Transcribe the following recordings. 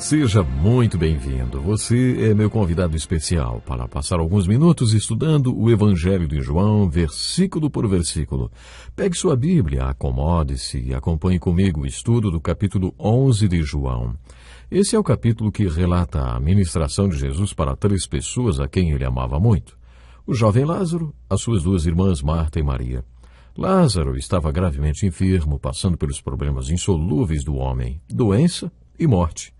Seja muito bem-vindo. Você é meu convidado especial para passar alguns minutos estudando o Evangelho de João, versículo por versículo. Pegue sua Bíblia, acomode-se e acompanhe comigo o estudo do capítulo 11 de João. Esse é o capítulo que relata a ministração de Jesus para 3 pessoas a quem ele amava muito. O jovem Lázaro, as suas 2 irmãs Marta e Maria. Lázaro estava gravemente enfermo, passando pelos problemas insolúveis do homem, doença e morte.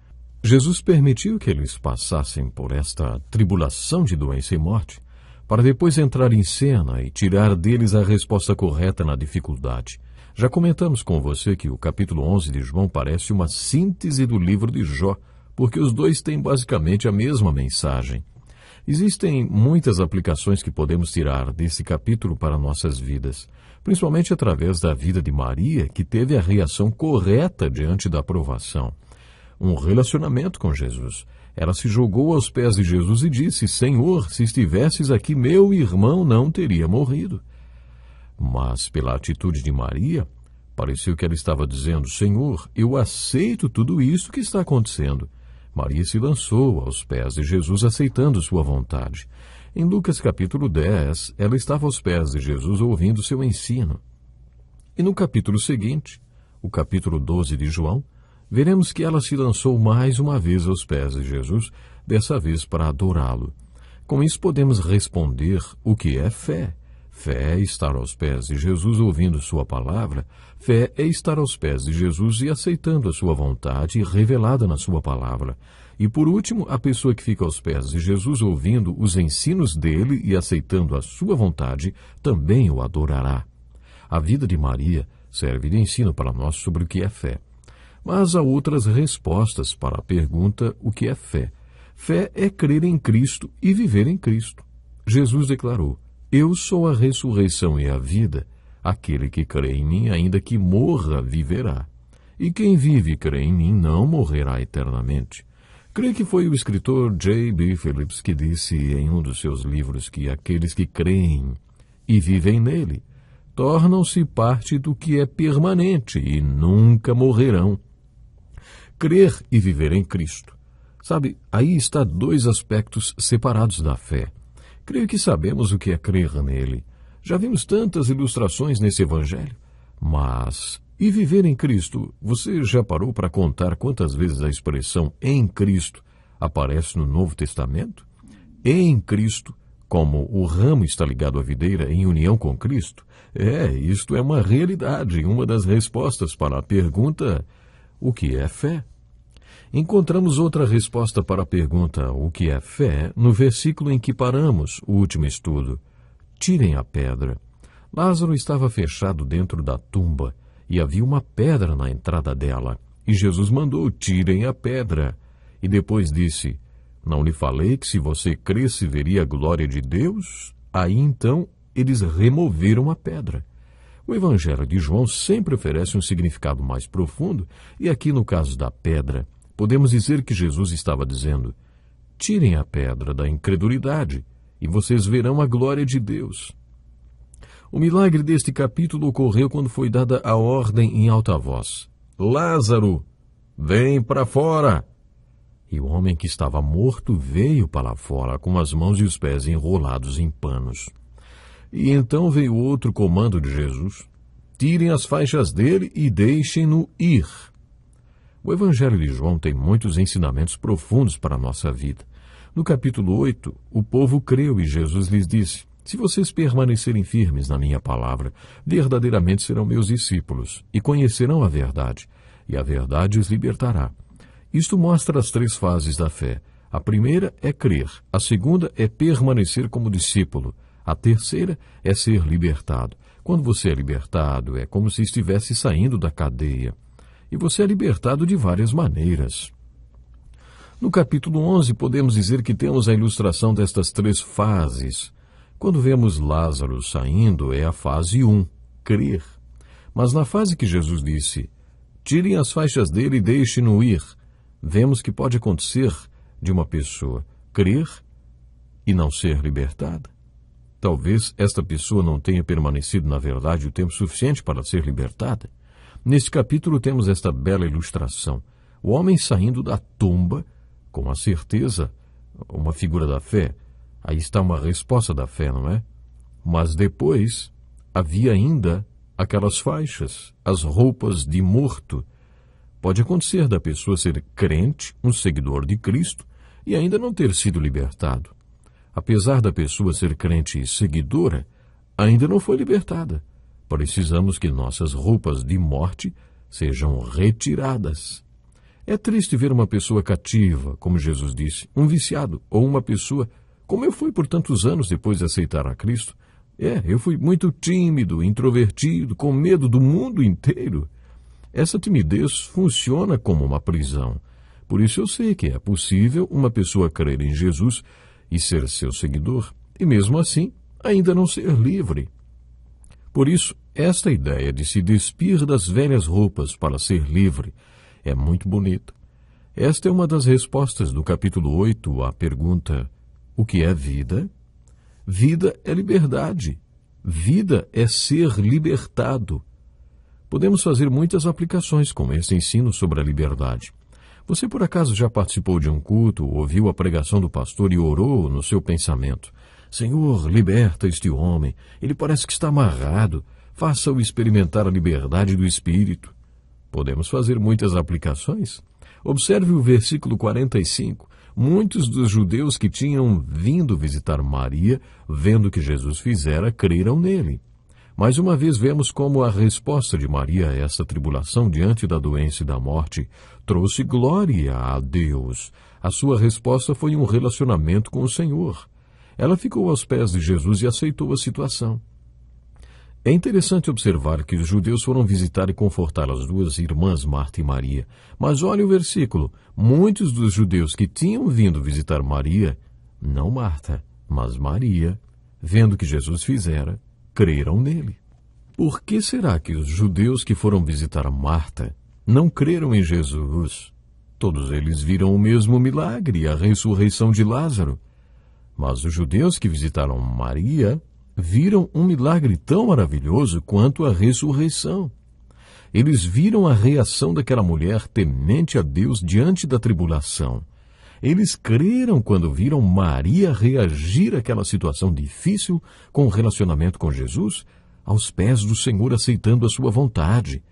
Jesus permitiu que eles passassem por esta tribulação de doença e morte, para depois entrar em cena e tirar deles a resposta correta na dificuldade. Já comentamos com você que o capítulo 11 de João parece uma síntese do livro de Jó, porque os dois têm basicamente a mesma mensagem. Existem muitas aplicações que podemos tirar desse capítulo para nossas vidas, principalmente através da vida de Maria, que teve a reação correta diante da provação. Um relacionamento com Jesus. Ela se jogou aos pés de Jesus e disse: Senhor, se estivesses aqui, meu irmão não teria morrido. Mas, pela atitude de Maria, pareceu que ela estava dizendo: Senhor, eu aceito tudo isso que está acontecendo. Maria se lançou aos pés de Jesus, aceitando sua vontade. Em Lucas capítulo 10, ela estava aos pés de Jesus ouvindo seu ensino. E no capítulo seguinte, o capítulo 12 de João, veremos que ela se lançou mais uma vez aos pés de Jesus, dessa vez para adorá-lo. Com isso podemos responder o que é fé. Fé é estar aos pés de Jesus ouvindo sua palavra. Fé é estar aos pés de Jesus e aceitando a sua vontade revelada na sua palavra. E por último, a pessoa que fica aos pés de Jesus ouvindo os ensinos dele e aceitando a sua vontade, também o adorará. A vida de Maria serve de ensino para nós sobre o que é fé. Mas há outras respostas para a pergunta: o que é fé? Fé é crer em Cristo e viver em Cristo. Jesus declarou: Eu sou a ressurreição e a vida. Aquele que crê em mim, ainda que morra, viverá. E quem vive e crê em mim não morrerá eternamente. Creio que foi o escritor J.B. Phillips que disse em um dos seus livros que aqueles que creem e vivem nele tornam-se parte do que é permanente e nunca morrerão. Crer e viver em Cristo. Sabe, aí está 2 aspectos separados da fé. Creio que sabemos o que é crer nele. Já vimos tantas ilustrações nesse evangelho. Mas, e viver em Cristo? Você já parou para contar quantas vezes a expressão em Cristo aparece no Novo Testamento? Em Cristo, como o ramo está ligado à videira em união com Cristo? Isto é uma realidade, uma das respostas para a pergunta: o que é fé? Encontramos outra resposta para a pergunta o que é fé no versículo em que paramos o último estudo. Tirem a pedra. Lázaro estava fechado dentro da tumba e havia uma pedra na entrada dela. E Jesus mandou: tirem a pedra. E depois disse: não lhe falei que se você cresce veria a glória de Deus? Aí então eles removeram a pedra. O Evangelho de João sempre oferece um significado mais profundo, e aqui no caso da pedra, podemos dizer que Jesus estava dizendo: tirem a pedra da incredulidade, e vocês verão a glória de Deus. O milagre deste capítulo ocorreu quando foi dada a ordem em alta voz: Lázaro, vem para fora! E o homem que estava morto veio para fora, com as mãos e os pés enrolados em panos. E então veio outro comando de Jesus: tirem as faixas dele e deixem-no ir. O Evangelho de João tem muitos ensinamentos profundos para a nossa vida. No capítulo 8, o povo creu e Jesus lhes disse: se vocês permanecerem firmes na minha palavra, verdadeiramente serão meus discípulos e conhecerão a verdade, e a verdade os libertará. Isto mostra as 3 fases da fé. A primeira é crer, a segunda é permanecer como discípulo, a terceira é ser libertado. Quando você é libertado, é como se estivesse saindo da cadeia. E você é libertado de várias maneiras. No capítulo 11, podemos dizer que temos a ilustração destas 3 fases. Quando vemos Lázaro saindo, é a fase 1, crer. Mas na fase que Jesus disse: tirem as faixas dele e deixem-no ir, vemos que pode acontecer de uma pessoa crer e não ser libertada. Talvez esta pessoa não tenha permanecido na verdade o tempo suficiente para ser libertada. Neste capítulo temos esta bela ilustração. O homem saindo da tumba, com a certeza, uma figura da fé. Aí está uma resposta da fé, não é? Mas depois havia ainda aquelas faixas, as roupas de morto. Pode acontecer da pessoa ser crente, um seguidor de Cristo, e ainda não ter sido libertado. Apesar da pessoa ser crente e seguidora, ainda não foi libertada. Precisamos que nossas roupas de morte sejam retiradas. É triste ver uma pessoa cativa, como Jesus disse, um viciado, ou uma pessoa, como eu fui por tantos anos depois de aceitar a Cristo. Eu fui muito tímido, introvertido, com medo do mundo inteiro. Essa timidez funciona como uma prisão. Por isso eu sei que é possível uma pessoa crer em Jesus e ser seu seguidor, e mesmo assim ainda não ser livre. Por isso, esta ideia de se despir das velhas roupas para ser livre é muito bonita. Esta é uma das respostas do capítulo 8 à pergunta: o que é vida? Vida é liberdade. Vida é ser libertado. Podemos fazer muitas aplicações com esse ensino sobre a liberdade. Você por acaso já participou de um culto, ouviu a pregação do pastor e orou no seu pensamento: Senhor, liberta este homem, ele parece que está amarrado, faça-o experimentar a liberdade do Espírito. Podemos fazer muitas aplicações. Observe o versículo 45. Muitos dos judeus que tinham vindo visitar Maria, vendo o que Jesus fizera, creram nele. Mais uma vez vemos como a resposta de Maria a essa tribulação diante da doença e da morte trouxe glória a Deus. A sua resposta foi um relacionamento com o Senhor. Ela ficou aos pés de Jesus e aceitou a situação. É interessante observar que os judeus foram visitar e confortar as duas irmãs Marta e Maria. Mas olha o versículo. Muitos dos judeus que tinham vindo visitar Maria, não Marta, mas Maria, vendo o que Jesus fizera, creram nele. Por que será que os judeus que foram visitar Marta não creram em Jesus? Todos eles viram o mesmo milagre, a ressurreição de Lázaro. Mas os judeus que visitaram Maria viram um milagre tão maravilhoso quanto a ressurreição. Eles viram a reação daquela mulher temente a Deus diante da tribulação. Eles creram quando viram Maria reagir àquela situação difícil com o relacionamento com Jesus, aos pés do Senhor aceitando a sua vontade.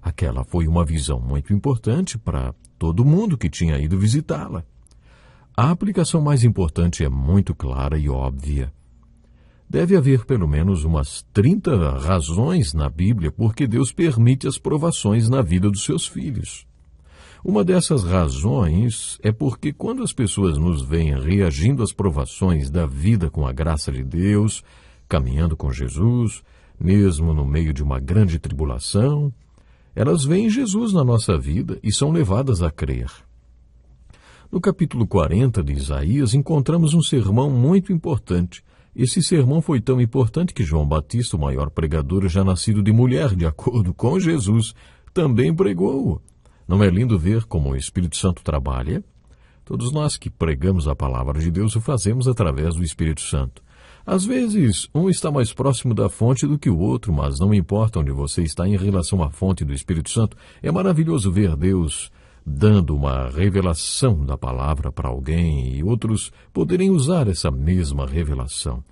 Aquela foi uma visão muito importante para todo mundo que tinha ido visitá-la. A aplicação mais importante é muito clara e óbvia. Deve haver pelo menos umas 30 razões na Bíblia por que Deus permite as provações na vida dos seus filhos. Uma dessas razões é porque quando as pessoas nos veem reagindo às provações da vida com a graça de Deus, caminhando com Jesus, mesmo no meio de uma grande tribulação, elas veem Jesus na nossa vida e são levadas a crer. No capítulo 40 de Isaías encontramos um sermão muito importante. Esse sermão foi tão importante que João Batista, o maior pregador já nascido de mulher, de acordo com Jesus, também pregou-o. Não é lindo ver como o Espírito Santo trabalha? Todos nós que pregamos a palavra de Deus o fazemos através do Espírito Santo. Às vezes, um está mais próximo da fonte do que o outro, mas não importa onde você está em relação à fonte do Espírito Santo. É maravilhoso ver Deus dando uma revelação da palavra para alguém e outros poderem usar essa mesma revelação.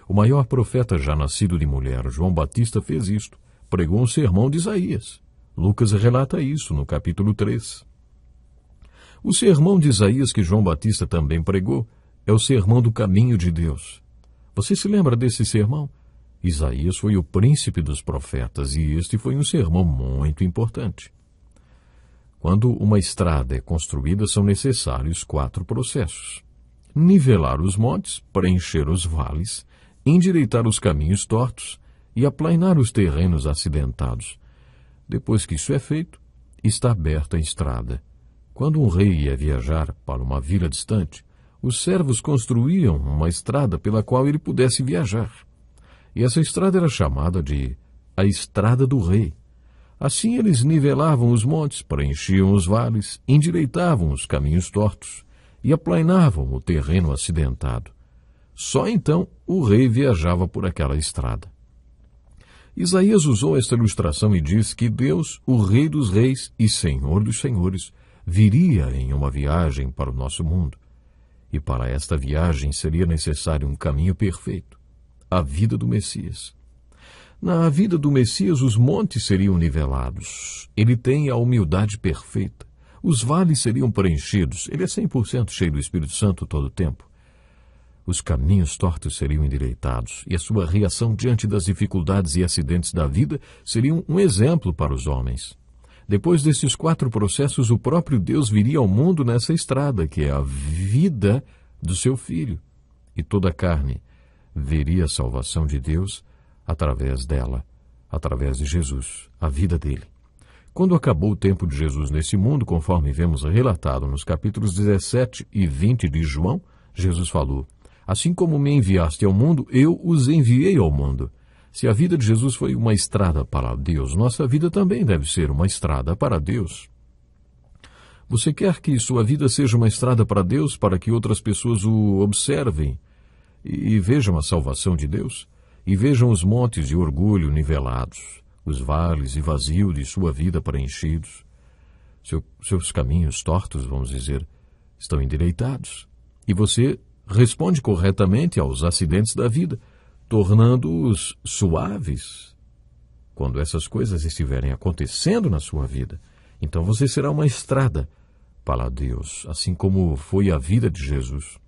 O maior profeta já nascido de mulher, João Batista, fez isto. Pregou um sermão de Isaías. Lucas relata isso no capítulo 3. O sermão de Isaías que João Batista também pregou é o sermão do caminho de Deus. Você se lembra desse sermão? Isaías foi o príncipe dos profetas e este foi um sermão muito importante. Quando uma estrada é construída, são necessários 4 processos: nivelar os montes, preencher os vales, endireitar os caminhos tortos e aplainar os terrenos acidentados. Depois que isso é feito, está aberta a estrada. Quando um rei ia viajar para uma vila distante, os servos construíam uma estrada pela qual ele pudesse viajar. E essa estrada era chamada de a Estrada do Rei. Assim eles nivelavam os montes, preenchiam os vales, endireitavam os caminhos tortos e aplainavam o terreno acidentado. Só então o rei viajava por aquela estrada. Isaías usou esta ilustração e diz que Deus, o Rei dos Reis e Senhor dos Senhores, viria em uma viagem para o nosso mundo. E para esta viagem seria necessário um caminho perfeito, a vida do Messias. Na vida do Messias, os montes seriam nivelados. Ele tem a humildade perfeita. Os vales seriam preenchidos. Ele é 100% cheio do Espírito Santo todo o tempo. Os caminhos tortos seriam endireitados, e a sua reação diante das dificuldades e acidentes da vida seriam um exemplo para os homens. Depois desses 4 processos, o próprio Deus viria ao mundo nessa estrada, que é a vida do seu Filho. E toda a carne veria a salvação de Deus através dela, através de Jesus, a vida dele. Quando acabou o tempo de Jesus nesse mundo, conforme vemos relatado nos capítulos 17 e 20 de João, Jesus falou: assim como me enviaste ao mundo, eu os enviei ao mundo. Se a vida de Jesus foi uma estrada para Deus, nossa vida também deve ser uma estrada para Deus. Você quer que sua vida seja uma estrada para Deus, para que outras pessoas o observem e vejam a salvação de Deus? E vejam os montes de orgulho nivelados, os vales e vazio de sua vida preenchidos. Seus caminhos tortos, vamos dizer, estão endireitados. E você responde corretamente aos acidentes da vida, tornando-os suaves. Quando essas coisas estiverem acontecendo na sua vida, então você será uma estrada para Deus, assim como foi a vida de Jesus.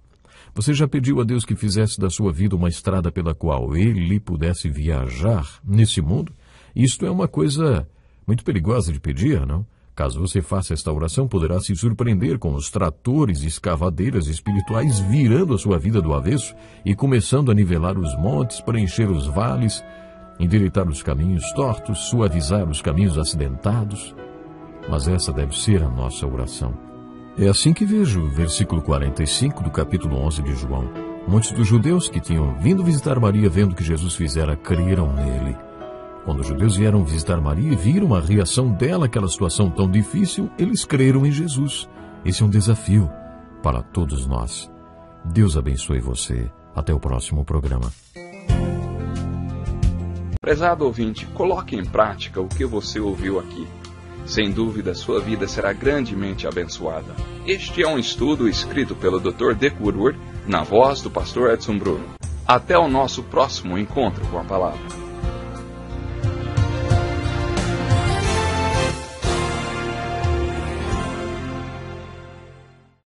Você já pediu a Deus que fizesse da sua vida uma estrada pela qual Ele pudesse viajar nesse mundo? Isto é uma coisa muito perigosa de pedir, não? Caso você faça esta oração, poderá se surpreender com os tratores e escavadeiras espirituais virando a sua vida do avesso e começando a nivelar os montes, preencher os vales, endireitar os caminhos tortos, suavizar os caminhos acidentados. Mas essa deve ser a nossa oração. É assim que vejo o versículo 45 do capítulo 11 de João. Muitos dos judeus que tinham vindo visitar Maria, vendo o que Jesus fizera, creram nele. Quando os judeus vieram visitar Maria e viram a reação dela àquela situação tão difícil, eles creram em Jesus. Esse é um desafio para todos nós. Deus abençoe você. Até o próximo programa. Prezado ouvinte, coloque em prática o que você ouviu aqui. Sem dúvida, sua vida será grandemente abençoada. Este é um estudo escrito pelo Dr. Dick Woodward, na voz do pastor Edson Bruno. Até o nosso próximo encontro com a palavra.